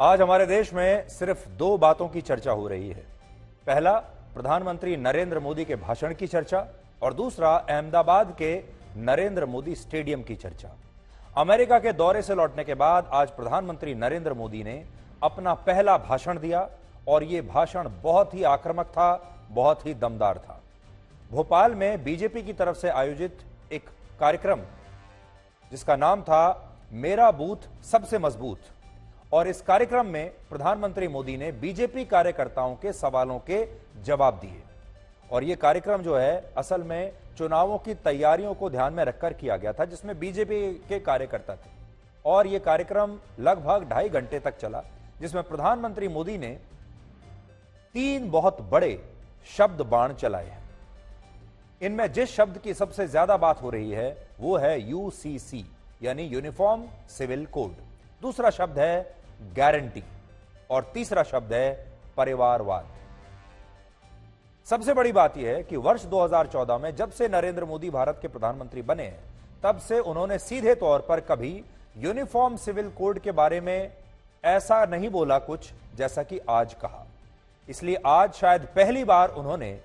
आज हमारे देश में सिर्फ दो बातों की चर्चा हो रही है। पहला, प्रधानमंत्री नरेंद्र मोदी के भाषण की चर्चा और दूसरा, अहमदाबाद के नरेंद्र मोदी स्टेडियम की चर्चा। अमेरिका के दौरे से लौटने के बाद आज प्रधानमंत्री नरेंद्र मोदी ने अपना पहला भाषण दिया और यह भाषण बहुत ही आक्रामक था, बहुत ही दमदार था। भोपाल में बीजेपी की तरफ से आयोजित एक कार्यक्रम जिसका नाम था मेरा बूथ सबसे मजबूत, और इस कार्यक्रम में प्रधानमंत्री मोदी ने बीजेपी कार्यकर्ताओं के सवालों के जवाब दिए। और यह कार्यक्रम जो है असल में चुनावों की तैयारियों को ध्यान में रखकर किया गया था, जिसमें बीजेपी के कार्यकर्ता थे। और यह कार्यक्रम लगभग 2.5 घंटे तक चला, जिसमें प्रधानमंत्री मोदी ने 3 बहुत बड़े शब्द बाण चलाए हैं। इनमें जिस शब्द की सबसे ज्यादा बात हो रही है वो है यूसीसी, यानी यूनिफॉर्म सिविल कोड। दूसरा शब्द है गारंटी और तीसरा शब्द है परिवारवाद। सबसे बड़ी बात यह है कि वर्ष 2014 में जब से नरेंद्र मोदी भारत के प्रधानमंत्री बने हैं, तब से उन्होंने सीधे तौर पर कभी यूनिफॉर्म सिविल कोड के बारे में ऐसा नहीं बोला कुछ जैसा कि आज कहा। इसलिए आज शायद पहली बार उन्होंने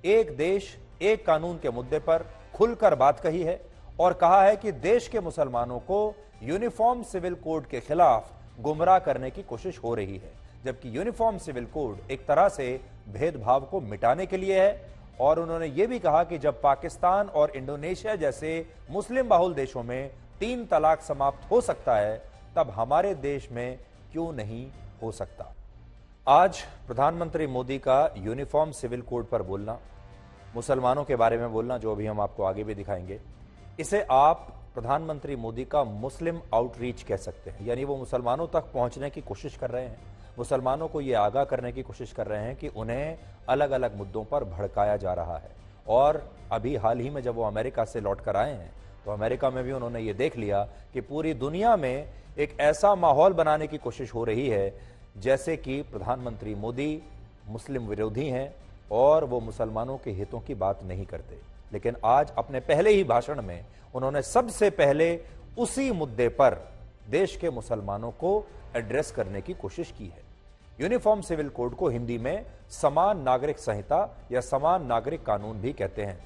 एक देश एक कानून के मुद्दे पर खुलकर बात कही है और कहा है कि देश के मुसलमानों को यूनिफॉर्म सिविल कोड के खिलाफ गुमराह करने की कोशिश हो रही है, जबकि यूनिफॉर्म सिविल कोड एक तरह से भेदभाव को मिटाने के लिए है। और उन्होंने यह भी कहा कि जब पाकिस्तान और इंडोनेशिया जैसे मुस्लिम बहुल देशों में 3 तलाक समाप्त हो सकता है, तब हमारे देश में क्यों नहीं हो सकता। आज प्रधानमंत्री मोदी का यूनिफॉर्म सिविल कोड पर बोलना, मुसलमानों के बारे में बोलना, जो अभी हम आपको आगे भी दिखाएंगे, इसे आप प्रधानमंत्री मोदी का मुस्लिम आउटरीच कह सकते हैं। यानी वो मुसलमानों तक पहुंचने की कोशिश कर रहे हैं, मुसलमानों को ये आगाह करने की कोशिश कर रहे हैं कि उन्हें अलग अलग मुद्दों पर भड़काया जा रहा है। और अभी हाल ही में जब वो अमेरिका से लौट कर आए हैं, तो अमेरिका में भी उन्होंने ये देख लिया कि पूरी दुनिया में एक ऐसा माहौल बनाने की कोशिश हो रही है जैसे कि प्रधानमंत्री मोदी मुस्लिम विरोधी हैं और वो मुसलमानों के हितों की बात नहीं करते। लेकिन आज अपने पहले ही भाषण में उन्होंने सबसे पहले उसी मुद्दे पर देश के मुसलमानों को एड्रेस करने की कोशिश की है। यूनिफॉर्म सिविल कोड को हिंदी में समान नागरिक संहिता या समान नागरिक कानून भी कहते हैं।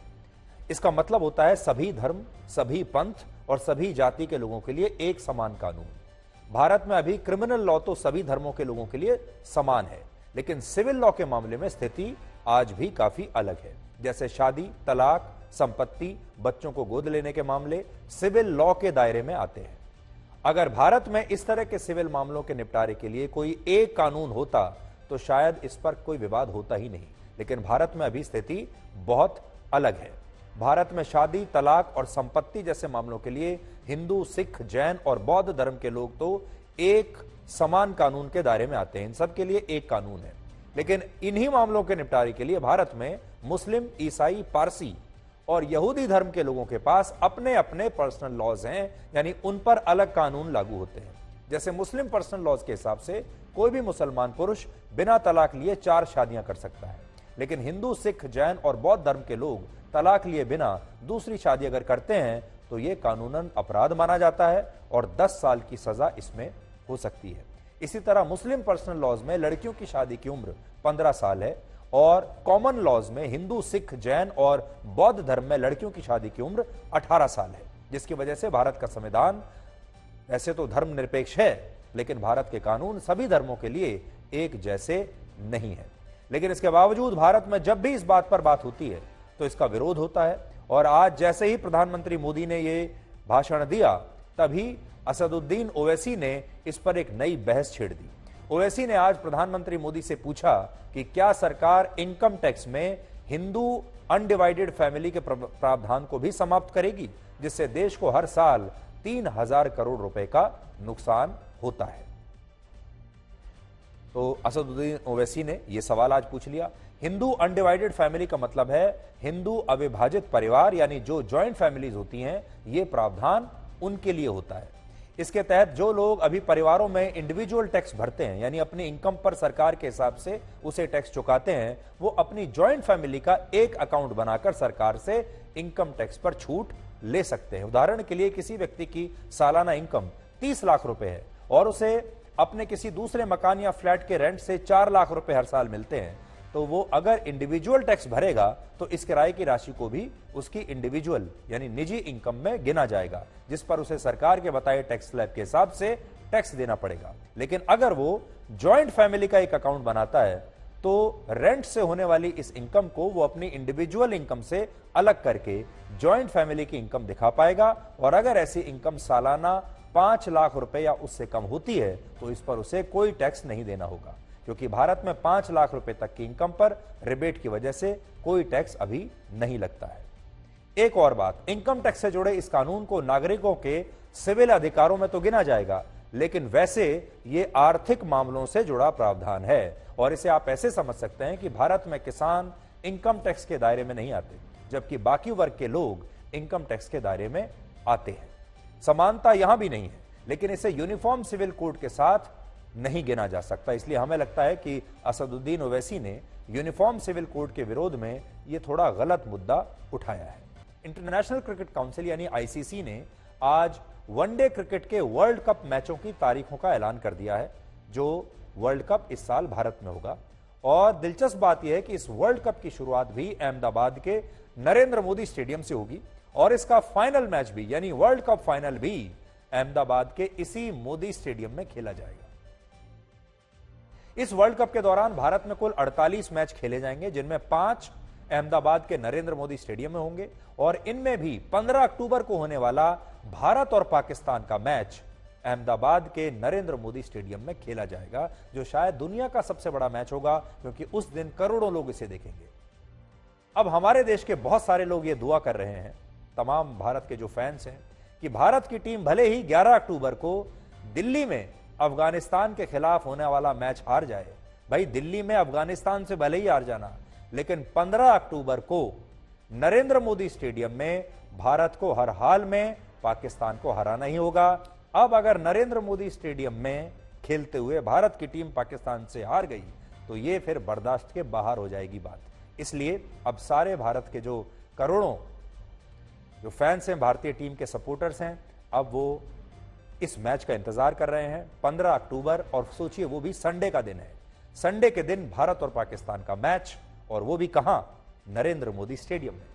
इसका मतलब होता है सभी धर्म, सभी पंथ और सभी जाति के लोगों के लिए एक समान कानून। भारत में अभी क्रिमिनल लॉ तो सभी धर्मों के लोगों के लिए समान है, लेकिन सिविल लॉ के मामले में स्थिति आज भी काफी अलग है। जैसे शादी, तलाक, संपत्ति, बच्चों को गोद लेने के मामले सिविल लॉ के दायरे में आते हैं। अगर भारत में इस तरह के सिविल मामलों के निपटारे के लिए कोई एक कानून होता तो शायद इस पर कोई विवाद होता ही नहीं। लेकिन भारत में अभी स्थिति बहुत अलग है। भारत में शादी, तलाक और संपत्ति जैसे मामलों के लिए हिंदू, सिख, जैन और बौद्ध धर्म के लोग तो एक समान कानून के दायरे में आते हैं। इन सब के लिए एक कानून है। लेकिन इन्हीं मामलों के निपटारे के लिए भारत में मुस्लिम, ईसाई, पारसी और यहूदी धर्म के लोगों के पास अपने अपने पर्सनल लॉज हैं, यानी उन पर अलग कानून लागू होते हैं। जैसे मुस्लिम पर्सनल लॉज के हिसाब से कोई भी मुसलमान पुरुष बिना तलाक लिए 4 शादियां कर सकता है, लेकिन हिंदू, सिख, जैन और बौद्ध धर्म के लोग तलाक लिए बिना दूसरी शादी अगर करते हैं तो यह कानूनन अपराध माना जाता है और 10 साल की सजा इसमें हो सकती है। इसी तरह मुस्लिम पर्सनल लॉज में लड़कियों की शादी की उम्र 15 साल है और कॉमन लॉज में हिंदू, सिख, जैन और बौद्ध धर्म में लड़कियों की शादी की उम्र 18 साल है, जिसकी वजह से भारत का संविधान ऐसे तो धर्मनिरपेक्ष है, लेकिन भारत के कानून सभी धर्मों के लिए एक जैसे नहीं है। लेकिन इसके बावजूद भारत में जब भी इस बात पर बात होती है तो इसका विरोध होता है। और आज जैसे ही प्रधानमंत्री मोदी ने यह भाषण दिया, तभी असदुद्दीन ओवैसी ने इस पर एक नई बहस छेड़ दी। ओवैसी ने आज प्रधानमंत्री मोदी से पूछा कि क्या सरकार इनकम टैक्स में हिंदू अनडिवाइडेड फैमिली के प्रावधान को भी समाप्त करेगी, जिससे देश को हर साल 3000 करोड़ रुपए का नुकसान होता है। तो असदुद्दीन ओवैसी ने यह सवाल आज पूछ लिया। हिंदू अनडिवाइडेड फैमिली का मतलब है हिंदू अविभाजित परिवार, यानी जो ज्वाइंट फैमिलीज होती हैं, यह प्रावधान उनके लिए होता है। इसके तहत जो लोग अभी परिवारों में इंडिविजुअल टैक्स भरते हैं, यानी अपनी इनकम पर सरकार के हिसाब से उसे टैक्स चुकाते हैं, वो अपनी ज्वाइंट फैमिली का एक अकाउंट बनाकर सरकार से इनकम टैक्स पर छूट ले सकते हैं। उदाहरण के लिए किसी व्यक्ति की सालाना इनकम 30 लाख रुपए है और उसे अपने किसी दूसरे मकान या फ्लैट के रेंट से 4 लाख रुपए हर साल मिलते हैं, तो वो अगर इंडिविजुअल टैक्स भरेगा तो इस किराए की राशि को भी उसकी इंडिविजुअल यानी निजी इनकम में गिना जाएगा, जिस पर उसे सरकार के बताए टैक्स स्लैब के हिसाब से टैक्स देना पड़ेगा। लेकिन अगर वो जॉइंट फैमिली का एक अकाउंट बनाता है तो रेंट से होने वाली इस इनकम को वो अपनी इंडिविजुअल इनकम से अलग करके जॉइंट फैमिली की इनकम दिखा पाएगा। और अगर ऐसी इनकम सालाना 5 लाख रुपए या उससे कम होती है तो इस पर उसे कोई टैक्स नहीं देना होगा, क्योंकि भारत में 5 लाख रुपए तक की इनकम पर रिबेट की वजह से कोई टैक्स अभी नहीं लगता है। एक और बात, इनकम टैक्स से जुड़े इस कानून को नागरिकों के सिविल अधिकारों में तो गिना जाएगा, लेकिन वैसे ये आर्थिक मामलों से जुड़ा प्रावधान है। और इसे आप ऐसे समझ सकते हैं कि भारत में किसान इनकम टैक्स के दायरे में नहीं आते, जबकि बाकी वर्ग के लोग इनकम टैक्स के दायरे में आते हैं। समानता यहां भी नहीं है, लेकिन इसे यूनिफॉर्म सिविल कोड के साथ नहीं गिना जा सकता। इसलिए हमें लगता है कि असदुद्दीन ओवैसी ने यूनिफॉर्म सिविल कोड के विरोध में यह थोड़ा गलत मुद्दा उठाया है। इंटरनेशनल क्रिकेट काउंसिल यानी आईसीसी ने आज वनडे क्रिकेट के वर्ल्ड कप मैचों की तारीखों का ऐलान कर दिया है, जो वर्ल्ड कप इस साल भारत में होगा। और दिलचस्प बात यह है कि इस वर्ल्ड कप की शुरुआत भी अहमदाबाद के नरेंद्र मोदी स्टेडियम से होगी और इसका फाइनल मैच भी यानी वर्ल्ड कप फाइनल भी अहमदाबाद के इसी मोदी स्टेडियम में खेला जाएगा। इस वर्ल्ड कप के दौरान भारत में कुल 48 मैच खेले जाएंगे, जिनमें 5 अहमदाबाद के नरेंद्र मोदी स्टेडियम में होंगे और इनमें भी 15 अक्टूबर को होने वाला भारत और पाकिस्तान का मैच अहमदाबाद के नरेंद्र मोदी स्टेडियम में खेला जाएगा, जो शायद दुनिया का सबसे बड़ा मैच होगा, क्योंकि उस दिन करोड़ों लोग इसे देखेंगे। अब हमारे देश के बहुत सारे लोग ये दुआ कर रहे हैं, तमाम भारत के जो फैंस हैं, कि भारत की टीम भले ही 11 अक्टूबर को दिल्ली में अफगानिस्तान के खिलाफ होने वाला मैच हार जाए। भाई, दिल्ली में अफगानिस्तान से भले ही हार जाना, लेकिन 15 अक्टूबर को नरेंद्र मोदी स्टेडियम में भारत को हर हाल में पाकिस्तान को हराना ही होगा। अब अगर नरेंद्र मोदी स्टेडियम में खेलते हुए भारत की टीम पाकिस्तान से हार गई तो यह फिर बर्दाश्त के बाहर हो जाएगी बात। इसलिए अब सारे भारत के जो करोड़ों जो फैंस हैं, भारतीय टीम के सपोर्टर्स हैं, अब वो इस मैच का इंतजार कर रहे हैं 15 अक्टूबर। और सोचिए, वो भी संडे का दिन है। संडे के दिन भारत और पाकिस्तान का मैच, और वो भी कहां? नरेंद्र मोदी स्टेडियम में।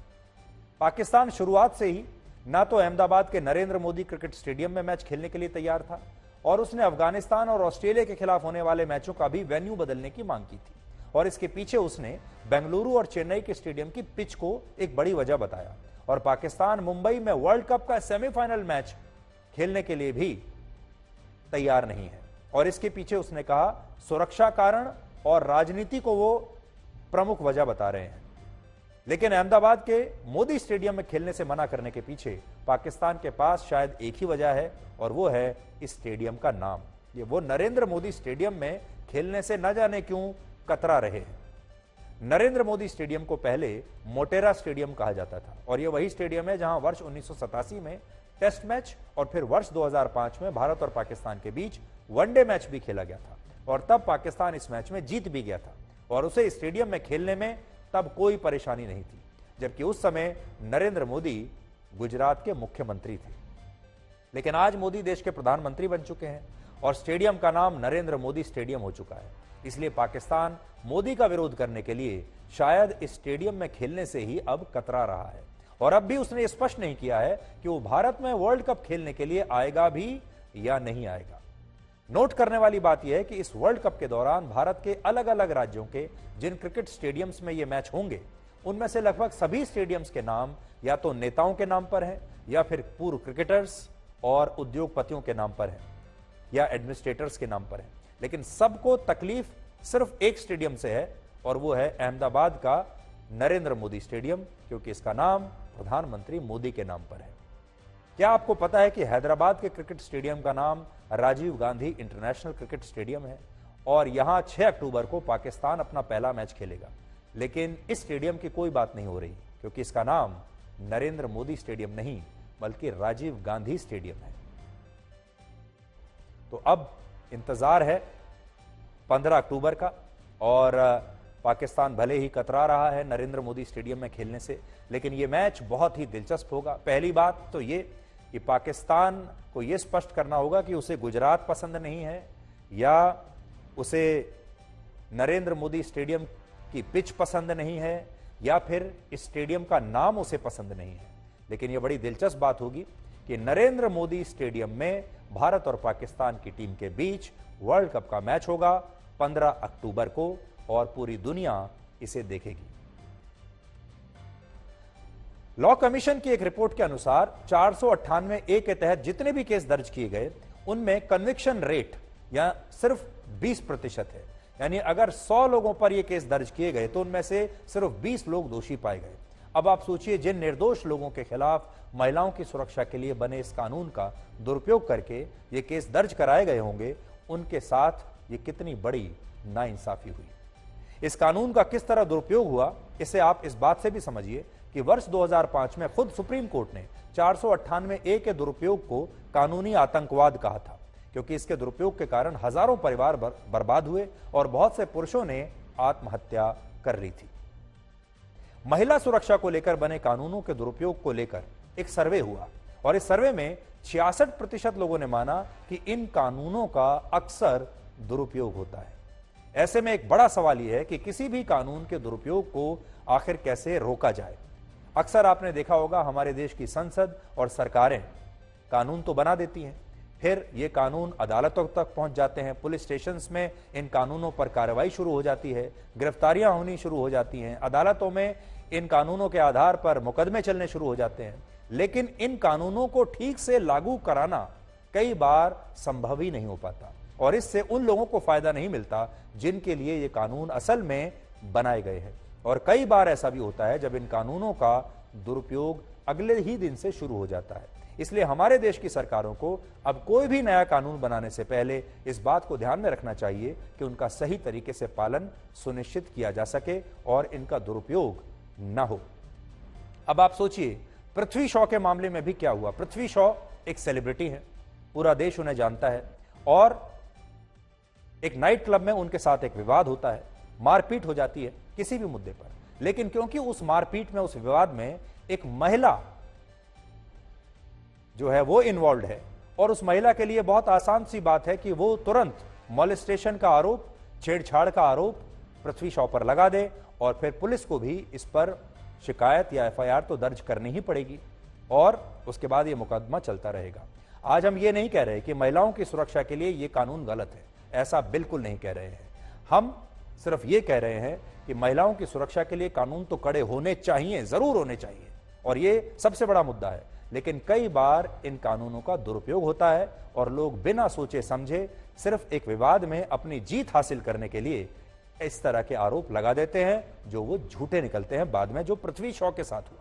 पाकिस्तान शुरुआत से ही ना तो अहमदाबाद के नरेंद्र मोदी क्रिकेट स्टेडियम में मैच खेलने के लिए तैयार था, और उसने अफगानिस्तान और ऑस्ट्रेलिया के खिलाफ होने वाले मैचों का भी वेन्यू बदलने की मांग की थी। और इसके पीछे उसने बेंगलुरु और चेन्नई के स्टेडियम की पिच को एक बड़ी वजह बताया। और पाकिस्तान मुंबई में वर्ल्ड कप का सेमीफाइनल मैच खेलने के लिए भी तैयार नहीं है, और इसके पीछे उसने कहा सुरक्षा कारण और राजनीति को वो प्रमुख वजह बता रहे हैं। लेकिन अहमदाबाद के मोदी स्टेडियम में खेलने से मना करने के पीछे पाकिस्तान के पास शायद एक ही वजह है, और वो है इस स्टेडियम का नाम। ये वो नरेंद्र मोदी स्टेडियम में खेलने से न जाने क्यों कतरा रहे हैं। नरेंद्र मोदी स्टेडियम को पहले मोटेरा स्टेडियम कहा जाता था, और यह वही स्टेडियम है जहां वर्ष 1987 में टेस्ट मैच और फिर वर्ष 2005 में भारत और पाकिस्तान के बीच वनडे मैच भी खेला गया था, और तब पाकिस्तान इस मैच में जीत भी गया था, और उसे स्टेडियम में खेलने में तब कोई परेशानी नहीं थी, जबकि उस समय नरेंद्र मोदी गुजरात के मुख्यमंत्री थे। लेकिन आज मोदी देश के प्रधानमंत्री बन चुके हैं और स्टेडियम का नाम नरेंद्र मोदी स्टेडियम हो चुका है। इसलिए पाकिस्तान मोदी का विरोध करने के लिए शायद इस स्टेडियम में खेलने से ही अब कतरा रहा है, और अब भी उसने स्पष्ट नहीं किया है कि वो भारत में वर्ल्ड कप खेलने के लिए आएगा भी या नहीं आएगा। नोट करने वाली बात यह है कि इस वर्ल्ड कप के दौरान भारत के अलग अलग राज्यों के जिन क्रिकेट स्टेडियम्स में ये मैच होंगे, उनमें से लगभग सभी स्टेडियम्स के नाम या तो नेताओं के नाम पर हैं, या फिर पूर्व क्रिकेटर्स और उद्योगपतियों के नाम पर हैं, या एडमिनिस्ट्रेटर्स के नाम पर हैं। लेकिन सबको तकलीफ सिर्फ एक स्टेडियम से है, और वो है अहमदाबाद का नरेंद्र मोदी स्टेडियम, क्योंकि इसका नाम प्रधानमंत्री मोदी के नाम पर है। क्या आपको पता है कि हैदराबाद के क्रिकेट स्टेडियम का नाम Rajiv Gandhi international cricket stadium है, और यहां 6 अक्टूबर को पाकिस्तान अपना पहला मैच खेलेगा। लेकिन इस स्टेडियम की कोई बात नहीं हो रही, क्योंकि इसका नाम नरेंद्र मोदी स्टेडियम नहीं बल्कि राजीव गांधी स्टेडियम है। तो अब इंतजार है 15 अक्टूबर का, और पाकिस्तान भले ही कतरा रहा है नरेंद्र मोदी स्टेडियम में खेलने से, लेकिन यह मैच बहुत ही दिलचस्प होगा। पहली बात तो ये कि पाकिस्तान को यह स्पष्ट करना होगा कि उसे गुजरात पसंद नहीं है, या उसे नरेंद्र मोदी स्टेडियम की पिच पसंद नहीं है, या फिर इस स्टेडियम का नाम उसे पसंद नहीं है। लेकिन यह बड़ी दिलचस्प बात होगी कि नरेंद्र मोदी स्टेडियम में भारत और पाकिस्तान की टीम के बीच वर्ल्ड कप का मैच होगा 15 अक्टूबर को, और पूरी दुनिया इसे देखेगी। लॉ कमीशन की एक रिपोर्ट के अनुसार 498 ए के तहत जितने भी केस दर्ज किए गए उनमें कन्विक्शन रेट या सिर्फ 20% है। यानी अगर 100 लोगों पर यह केस दर्ज किए गए तो उनमें से सिर्फ 20 लोग दोषी पाए गए। अब आप सोचिए, जिन निर्दोष लोगों के खिलाफ महिलाओं की सुरक्षा के लिए बने इस कानून का दुरुपयोग करके ये केस दर्ज कराए गए होंगे, उनके साथ ये कितनी बड़ी नाइंसाफी हुई। इस कानून का किस तरह दुरुपयोग हुआ, इसे आप इस बात से भी समझिए कि वर्ष 2005 में खुद सुप्रीम कोर्ट ने 498 ए के दुरुपयोग को कानूनी आतंकवाद कहा था, क्योंकि इसके दुरुपयोग के कारण हजारों परिवार बर्बाद हुए और बहुत से पुरुषों ने आत्महत्या कर ली थी। महिला सुरक्षा को लेकर बने कानूनों के दुरुपयोग को लेकर एक सर्वे हुआ और इस सर्वे में 66% लोगों ने माना कि इन कानूनों का अक्सर दुरुपयोग होता है। ऐसे में एक बड़ा सवाल यह है कि किसी भी कानून के दुरुपयोग को आखिर कैसे रोका जाए। अक्सर आपने देखा होगा हमारे देश की संसद और सरकारें कानून तो बना देती हैं, फिर ये कानून अदालतों तक पहुंच जाते हैं, पुलिस स्टेशंस में इन कानूनों पर कार्रवाई शुरू हो जाती है, गिरफ्तारियां होनी शुरू हो जाती हैं, अदालतों में इन कानूनों के आधार पर मुकदमे चलने शुरू हो जाते हैं। लेकिन इन कानूनों को ठीक से लागू कराना कई बार संभव ही नहीं हो पाता और इससे उन लोगों को फायदा नहीं मिलता जिनके लिए ये कानून असल में बनाए गए हैं। और कई बार ऐसा भी होता है जब इन कानूनों का दुरुपयोग अगले ही दिन से शुरू हो जाता है। इसलिए हमारे देश की सरकारों को अब कोई भी नया कानून बनाने से पहले इस बात को ध्यान में रखना चाहिए कि उनका सही तरीके से पालन सुनिश्चित किया जा सके और इनका दुरुपयोग न हो। अब आप सोचिए, पृथ्वी शॉ के मामले में भी क्या हुआ। पृथ्वी शॉ एक सेलिब्रिटी है, पूरा देश उन्हें जानता है और एक नाइट क्लब में उनके साथ एक विवाद होता है, मारपीट हो जाती है किसी भी मुद्दे पर। लेकिन क्योंकि उस मारपीट में, उस विवाद में एक महिला जो है वो इन्वॉल्व है और उस महिला के लिए बहुत आसान सी बात है कि वो तुरंत मॉलेस्टेशन का आरोप, छेड़छाड़ का आरोप पृथ्वी शॉ पर लगा दे और फिर पुलिस को भी इस पर शिकायत या एफआईआर तो दर्ज करनी ही पड़ेगी और उसके बाद ये मुकदमा चलता रहेगा। आज हम ये नहीं कह रहे कि महिलाओं की सुरक्षा के लिए ये कानून गलत है, ऐसा बिल्कुल नहीं कह रहे हैं। हम सिर्फ ये कह रहे हैं कि महिलाओं की सुरक्षा के लिए कानून तो कड़े होने चाहिए, जरूर होने चाहिए, और ये सबसे बड़ा मुद्दा है। लेकिन कई बार इन कानूनों का दुरुपयोग होता है और लोग बिना सोचे समझे सिर्फ एक विवाद में अपनी जीत हासिल करने के लिए इस तरह के आरोप लगा देते हैं जो वो झूठे निकलते हैं बाद में, जो पृथ्वी शॉ के साथ हुआ।